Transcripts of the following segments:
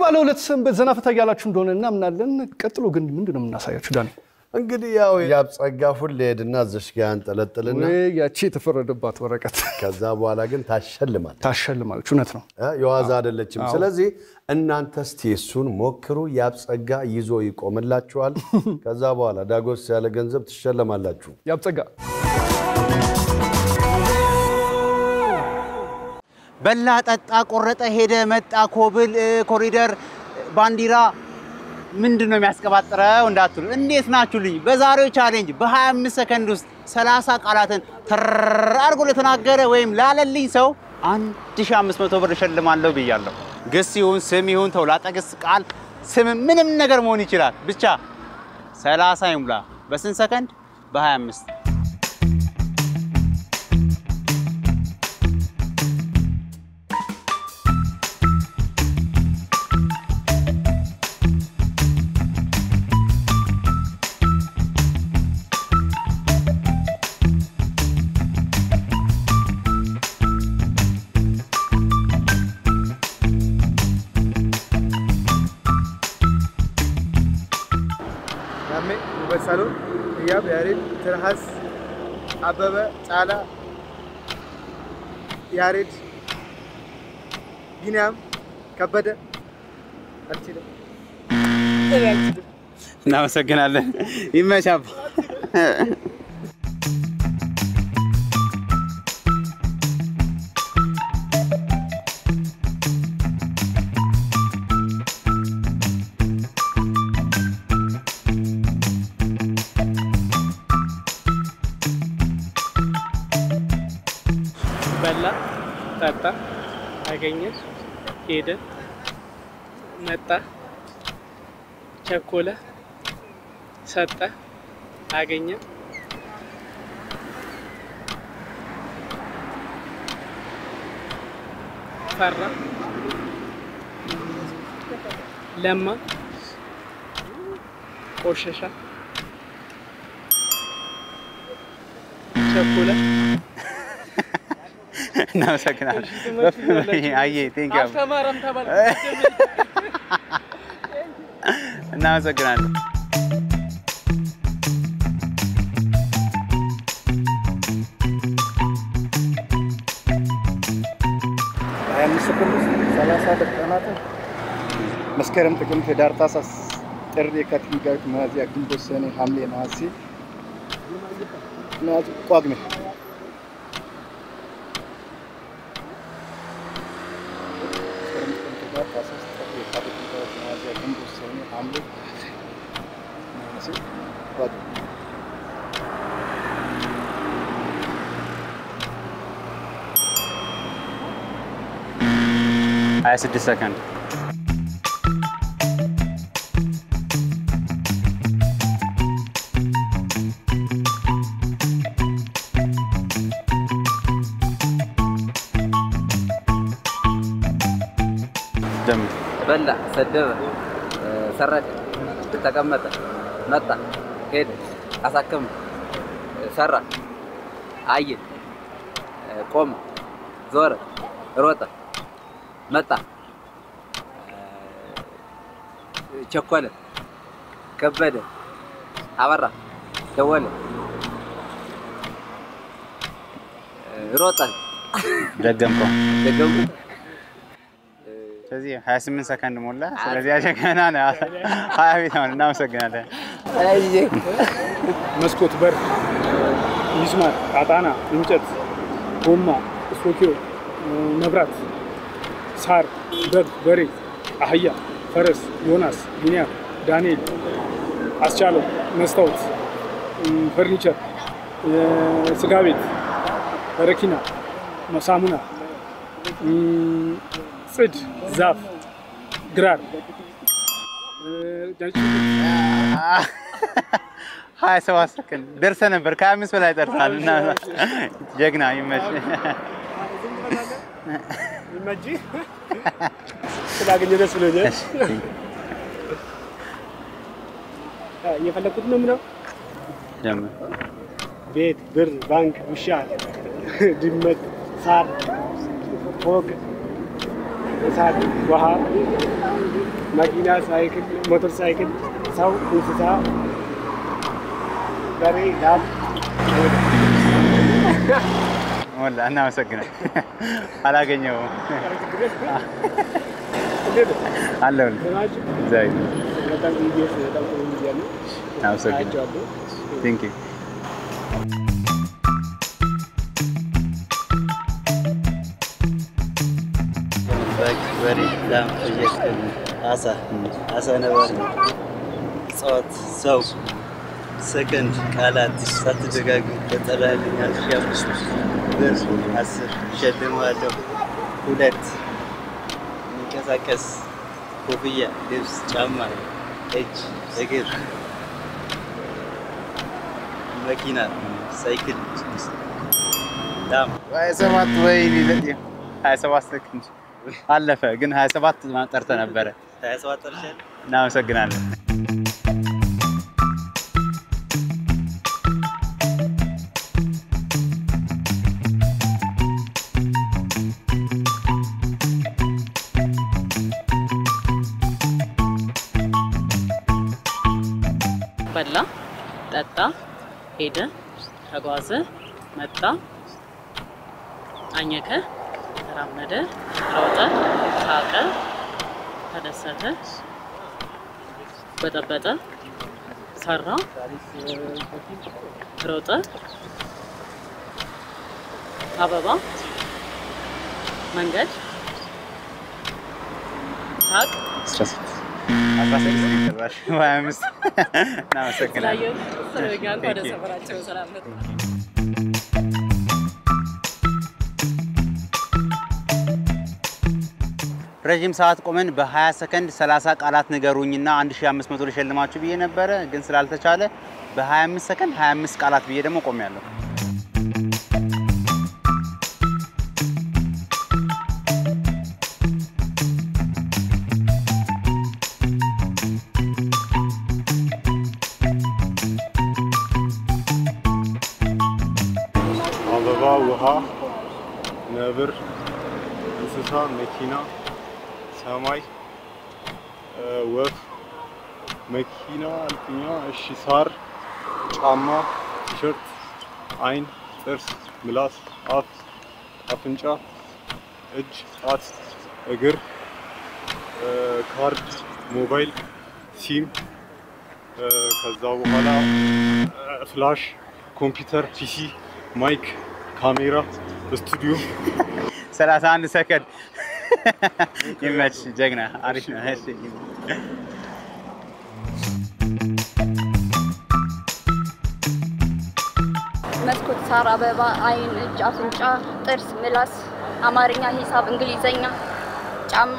በባለ ሁለት ሰንበት ዘና ፈታ ያላችሁ እንደሆነ እናምናለን ቀጥሎ ግን ምንድነው የምናሳያችሁ ዳኒ እንግዲህ ያው ያብጸጋ ሁሌ ሄድና እዚህ ጋር አንጠለጥልና ያቺ ተፈረደባት ወረቀት ከዛ በኋላ ግን ታሸልማለች እውነት ነው የዋዛ አይደለችም ስለዚህ እናንተ እስቲ እሱን ሞክሩ ያብጸጋ ይዞ ይቆምላችኋል ከዛ በኋላ ዳጎስ ያለ ገንዘብ ትሸለማላችሁ ያብጸጋ በላ ጠጣ ቆረጠ ሄደ መጣ ኮብል ኮሪደር ባንዲራ ምንድነው የሚያስቀባጥረው እንዳትሉ እንዴት ናችሁልኝ በዛሬው ቻሌንጅ በ25 ሰከንድ ውስጥ 30 ቃላትን አርጎ ለተናገረ ወይም ላለልኝ ሰው 1500 ብር ሸልማለሁ ብያለሁ ግስ ይሁን ስም ይሁን ተውላጠ ግስ ቃል ስም ምንም ነገር መሆን ይችላል ብቻ 30 ይሙላ በስንት ሰከንድ በ25 salon Iyab Yarid Terhas Ababa Cala Yarid Ginam Kabada Archida እናመሰግናለን ይመቻብ በላ ጠጣ አገኘ ሄደ መጣ ቸኮለ ሰጠ አገኘ ፈራ ለማ ቆሸሻ ቸኮለ እናመሰግናለን አዬ ቴንክ ዩ አስተማረም ተባለ እናመሰግናለን መስከረም ጥቅምት ህዳር ታህሳስ ጥር የካቲት መጋቢት ሚያዝያ ግንቦት ሰኔ ሐምሌ ነሐሴ ጳጉሜ I 60 seconds. دم بلع سدبه سرق تقمط مطع كده اساكم سرق عيد قوم زور روطه مطع ቸኮለ ከበደ አበራ ደወለ ሮጠ ደገምከው ስለዚህ 28 ሰከንድ ሞላ ስለዚህ አሸከና ነው 20 ቤት ነው እናመሰግናለን አይዬ መስኮት በር ሚስማር ጣጣና እንጨት ጎማ ሶኪዮ መብራት ሳር በግ በሬ አህያ ፈረስ ዮናስ ቢኒያም ዳንኤል አስቻለው መስታወት ፈርኒቸር ስጋ ቤት በረኪና መሳሙና ጽድ ዛፍ ግራር ሃይ ሰዋስከን ደርሰ ነበር ከ5 በላይ ደርሳልና ጀግና ይመች ይመጂ ስላገኘ ደስ ብሎኛል የፈለኩት ነው ጀምር ቤት ብር ባንክ ውሻ ድመት ሳር ፎቅ እሳት፣ ውሃ፣ መኪና፣ ሳይክል፣ ሞተር ሳይክል፣ ሰው፣ እንስሳ፣ በሬ፣ ላም ወላ እናመሰግናለን። አላገኘሁም አለሁልህ። ዛይ በጣም ኢቢኤስ በጣም ጥሩ ሚዲያ ነው። እናመሰግናለን። ቴንክ ዩ በሬ ላም ፍየል አሳ ነባሪ እጽዋት ሰው ሰከንድ ቃላት ሳትደጋግም ተጠራልኝ 1500 ብር 10 እሸልምሃለሁ 2 የሚንቀሳቀስ ኮፍያ ልብስ ጫማ እጅ እግር መኪና ሳይክል ላም 27 ወይ ሊለጥ 27 ሰከንድ አለፈ ግን 27 ማጠርተ ነበር 27 ጠርሻል እናመሰግናለን በላ ጠጣ ሄደ ተጓዘ መጣ አኘከ ተራመደ ሮጠ ሳቀ ተደሰተ በጠበጠ ሰራ ሮጠ አበባ መንገድ ሳቅ 16 ይቀራሽ 25 እናመሰግናለን ስለኛ ወደ ሰፈራቸው ሰላም ነው ረጅም ሰዓት ቆመን በ20 ሰከንድ 30 ቃላት ንገሩኝና 1500 ልሸልማችሁ ብዬ ነበር ግን ስላልተቻለ በ25 ሰከንድ 25 ቃላት ብዬ ደግሞ ቆሜያለሁ አበባ ውሃ ነብር እንስሳ መኪና ሰማይ ወፍ መኪና አልኩኛ እሺ ሳር ጫማ ቲሸርት አይን ጥርስ ምላስ አፍ አፍንጫ እጅ ጣት እግር ካርድ ሞባይል ሲም ከዛ በኋላ ፍላሽ ኮምፒውተር ፒሲ ማይክ ካሜራ ስቱዲዮ 31 ሰከንድ ይመች ጀግና አሪፍ ነው እሺ መስኮት ሳር አበባ አይን እጅ አፍንጫ ጥርስ ምላስ አማርኛ ሂሳብ እንግሊዘኛ ጫማ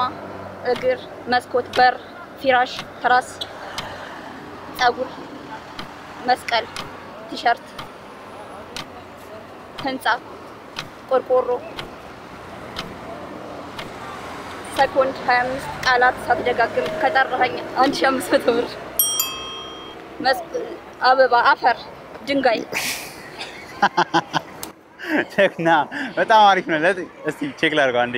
እግር መስኮት በር ፊራሽ ትራስ ጸጉር መስቀል ቲሸርት ህንጻ ቆርቆሮ ሰኮንድ 25 ቃላት ሳትደጋግም ከጠራኸኝ 1500 ብር አበባ አፈር ድንጋይ ቸክና በጣም አሪፍ ነው እስቲ ቼክ ላድርገው አንዴ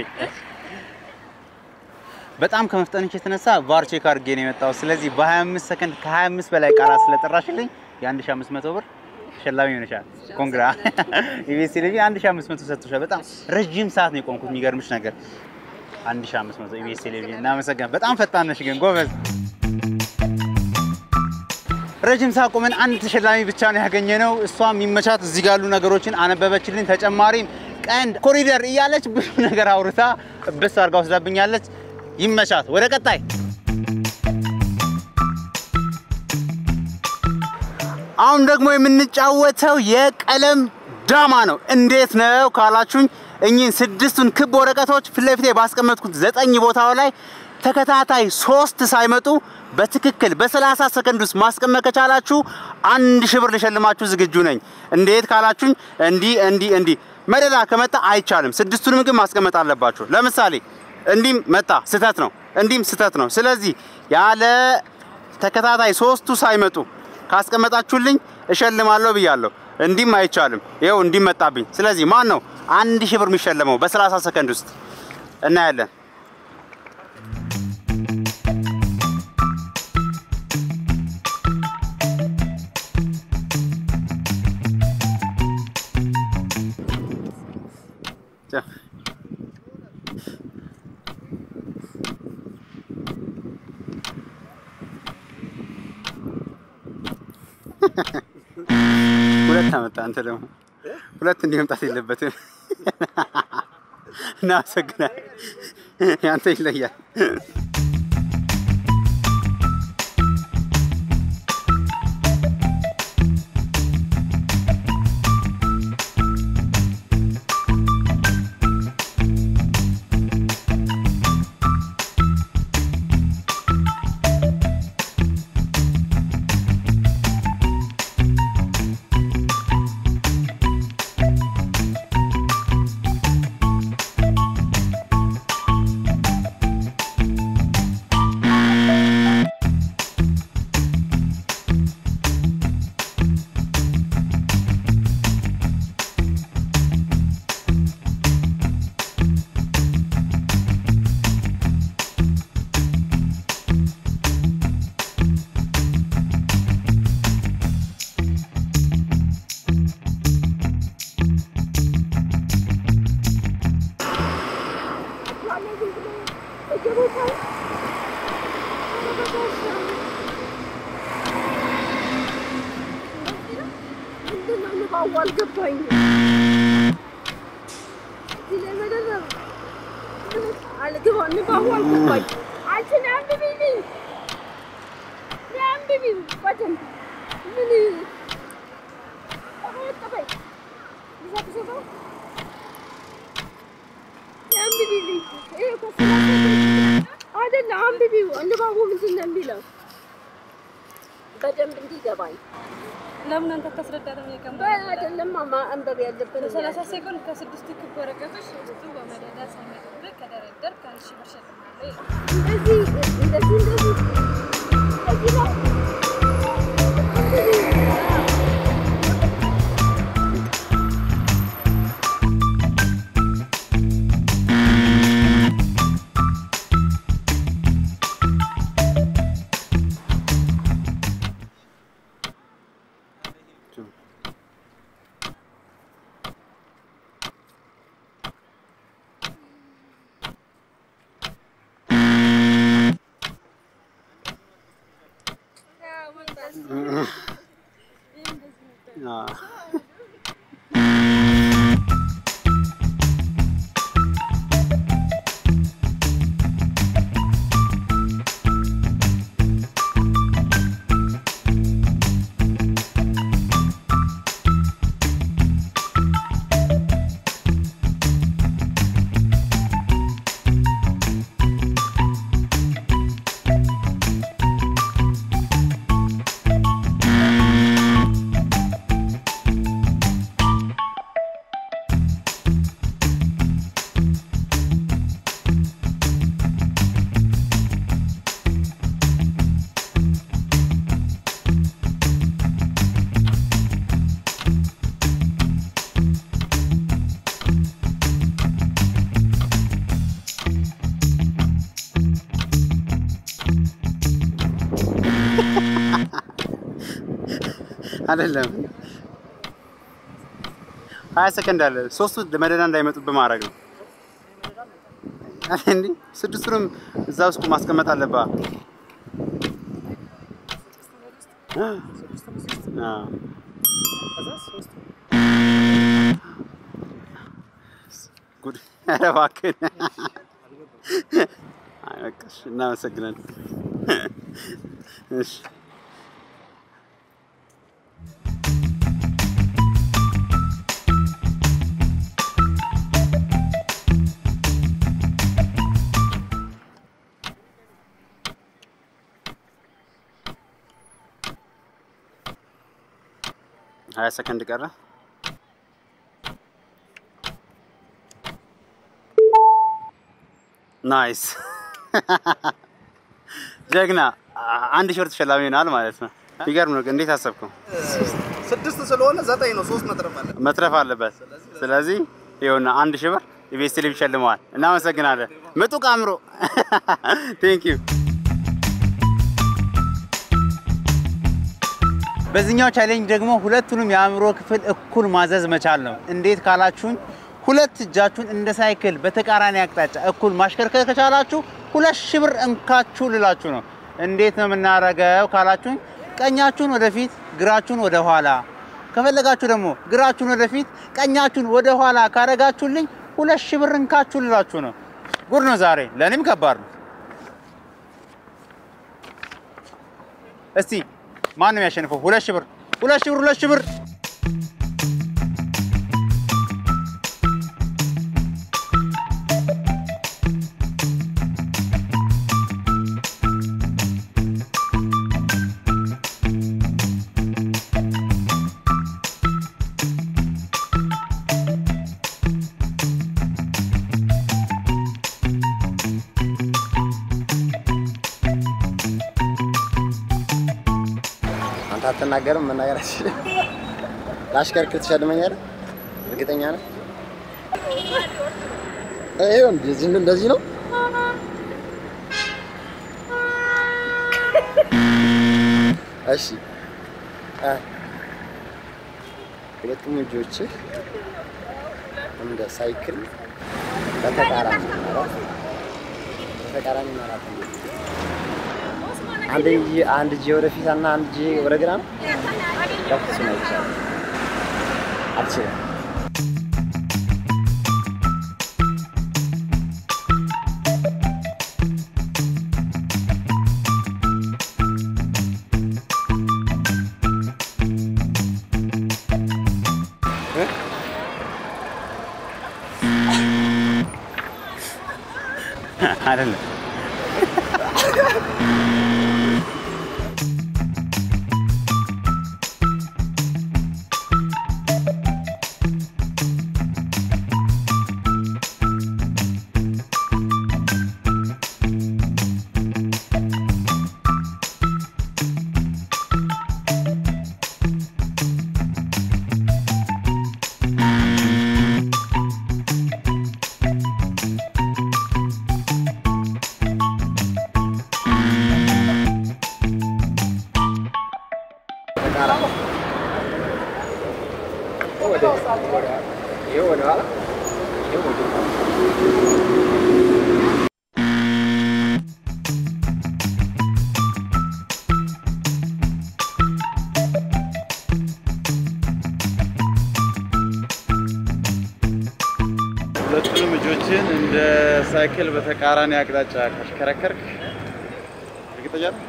በጣም ከመፍጠንሽ የተነሳ ቫር ቼክ አድርጌ ነው የመጣው ስለዚህ በ25 ሰከንድ ከ25 በላይ ቃላት ስለጠራሽልኝ የ1500 ብር ሸላሚ ሆነሻል ኮንግራ ኢቢኤስ ቴሌቪዥን 1500 ሰጥቶሻል በጣም ረጅም ሰዓት ነው የቆምኩት የሚገርምሽ ነገር 1500 ኢቢኤስ ቴሌቪዥን እናመሰግናለን በጣም ፈጣን ነሽ ግን ጎበዝ ረጅም ሰዓት ቆመን አንድ ተሸላሚ ብቻ ነው ያገኘነው እሷም ይመቻት እዚህ ጋር ያሉ ነገሮችን አነበበችልኝ ተጨማሪም ቀንድ ኮሪደር እያለች ብዙ ነገር አውርታ በስ አርጋው ወስዳብኛለች ይመቻት ወደ ቀጣይ አሁን ደግሞ የምንጫወተው የቀለም ዳማ ነው እንዴት ነው ካላችሁኝ እኚህን 6ቱን ክብ ወረቀቶች ፍለፊቴ ባስቀመጥኩት 9 ቦታው ላይ ተከታታይ 3 ሳይመጡ በትክክል በ30 ሰከንድ ውስጥ ማስቀመጥ ከቻላችሁ 1000 ብር ልሸልማችሁ ዝግጁ ነኝ እንዴት ካላችሁኝ እንዲ መደዳ ከመጣ አይቻልም 6ቱንም ግን ማስቀመጥ አለባችሁ ለምሳሌ እንዲም መጣ ስተት ነው እንዲም ስተት ነው ስለዚህ ያለ ተከታታይ 3ቱ ሳይመጡ ካስቀመጣችሁልኝ እሸልማለሁ ብያለሁ እንዲም አይቻልም ይሄው እንዲም መጣብኝ ስለዚህ ማን ነው 1000 ብር የሚሸለመው በ30 ሰከንድ ውስጥ እናያለን ሁለት አመጣ አንተ ደግሞ ሁለት እንዲመጣት የለበትም እናመሰግናለን ያንተ ይለያል ለምን አንተ ተስረዳለም የከም አይደለም ማማ አንበብ ያለብን 30 ሰከንድ ከ6 ክብ ወረቀቶች ውስጡ በመደዳ ሳይመጥበት ከደረደር ከአንሺ ብር ሸጥማለሁ እንደዚህ ነው አይደለም 20 ሰከንድ አለ ሶስቱ መደዳ እንዳይመጡብህ ማድረግ ነው እንዴ ስድስቱንም እዛ ውስጥ ማስቀመጥ አለብህ ጉድ አረባከን አይበቃሽ እናመሰግናለን እሺ ሀያ ሰከንድ ቀረ ናይስ ጀግና አንድ ሾርት ተሸላሚ ሆናል ማለት ነው ይገርም ነው እንዴት አሰብከው 6 ስለሆነ 9 ነው 3 መትረፍ አለበት ስለዚህ ይኸውና 1000 ብር ኢቢኤስ ቴሌቪዥን ሸልመዋል እናመሰግናለን ምጡቅ አምሮ ቴንክ ዩ በዚህኛው ቻሌንጅ ደግሞ ሁለቱንም የአእምሮ ክፍል እኩል ማዘዝ መቻል ነው እንዴት ካላችሁኝ ሁለት እጃችሁን እንደ ሳይክል በተቃራኒ አቅጣጫ እኩል ማሽከርከር ከቻላችሁ 2000 ብር እንካችሁ ልላችሁ ነው። እንዴት ነው የምናረጋው ካላችሁኝ ቀኛችሁን ወደፊት ግራችሁን ወደ ኋላ ከፈለጋችሁ ደግሞ ግራችሁን ወደፊት ቀኛችሁን ወደ ኋላ ካረጋችሁልኝ 2000 ብር እንካችሁ ልላችሁ ነው። ጉድ ነው ዛሬ ለኔም ከባድ ነው። እስቲ ማንም ያሸንፈው 2000 ብር 2000 ብር አትናገርም መናገር አይችልም ላሽከርክር ትሸልመኛል እርግጠኛ ነህ አይው እንደዚህ ነው እሺ ሁለቱም ልጆች እንደ ሳይክል በተቃራኒ ማለት አንድ ጂ ወደፊት እና አንድ ጂ ወደ ግራ ነው ለፍስ ነው ይቻላል አትችልም አይደለም ሁለቱም ልጆችን እንደ ሳይክል በተቃራኒ አቅጣጫ ካሽከረከርክ እርግጠኛ ነህ?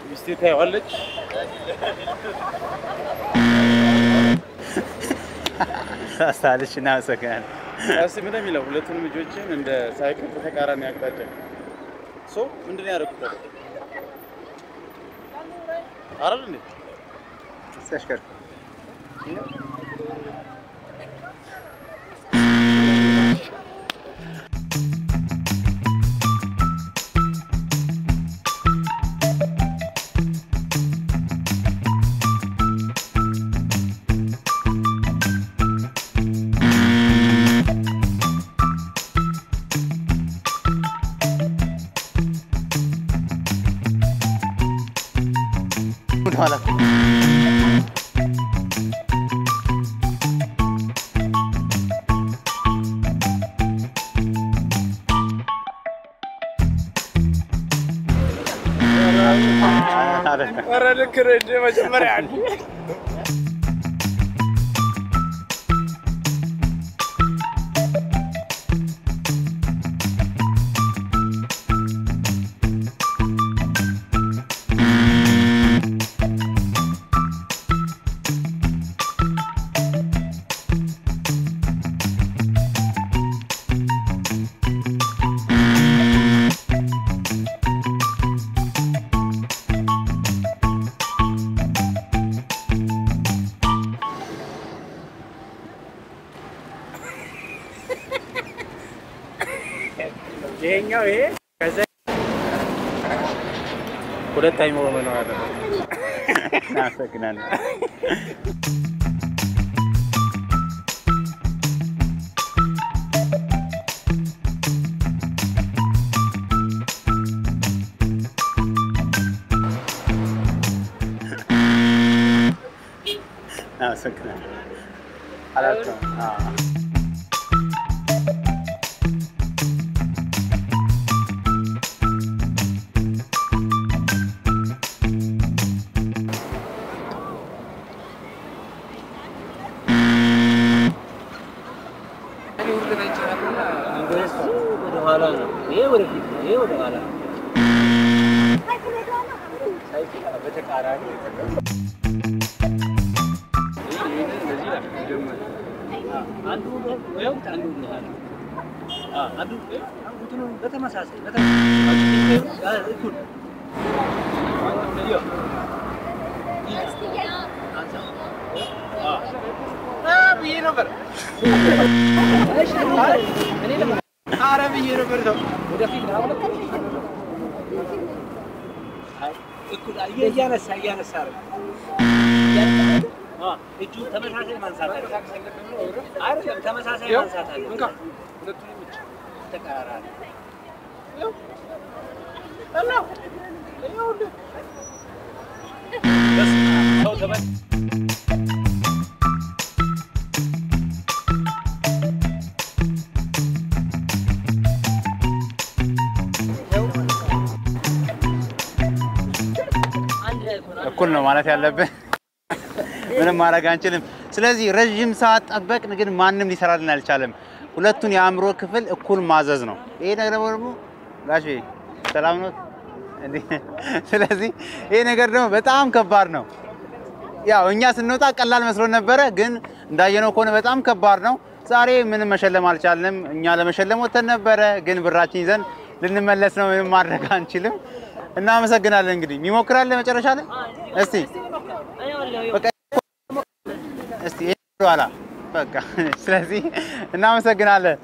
ሚስቴ ታየዋለች። ሳሳልሽ እና ሰከን አስብ ምን የሚለው ሁለቱንም ልጆችን እንደ ሳይክል በተቃራኒ አቅጣጫ ምንድን ነው ያደረኩት? አይደል እንዴ? ተሽከርከር ورا الكريج مجمر يعني ይሄኛው ይሄ ከዛ ሁለት አይሞር ነው አይደል? ናፈቅናለሁ። አመሰግናለሁ። አላልኩም። እኩል ነው ማለት ያለብን ምንም ማድረግ አንችልም። ስለዚህ ረጅም ሰዓት ጠበቅን፣ ግን ማንም ሊሰራልን አልቻለም። ሁለቱን የአእምሮ ክፍል እኩል ማዘዝ ነው። ይሄ ነገር ደግሞ ጋሼ ሰላም ነው እንዴ? ስለዚህ ይሄ ነገር ደግሞ በጣም ከባድ ነው። ያው እኛ ስንወጣ ቀላል መስሎን ነበረ፣ ግን እንዳየነው ከሆነ በጣም ከባድ ነው። ዛሬ ምንም መሸለም አልቻልንም። እኛ ለመሸለም ወተን ነበረ፣ ግን ብራችን ይዘን ልንመለስ ነው። ምንም ማድረግ አንችልም። እናመሰግናለን። እንግዲህ የሚሞክራል መጨረሻ ላይ እስቲ በቃ እስቲ ይሄ በኋላ በቃ ስለዚህ እናመሰግናለን።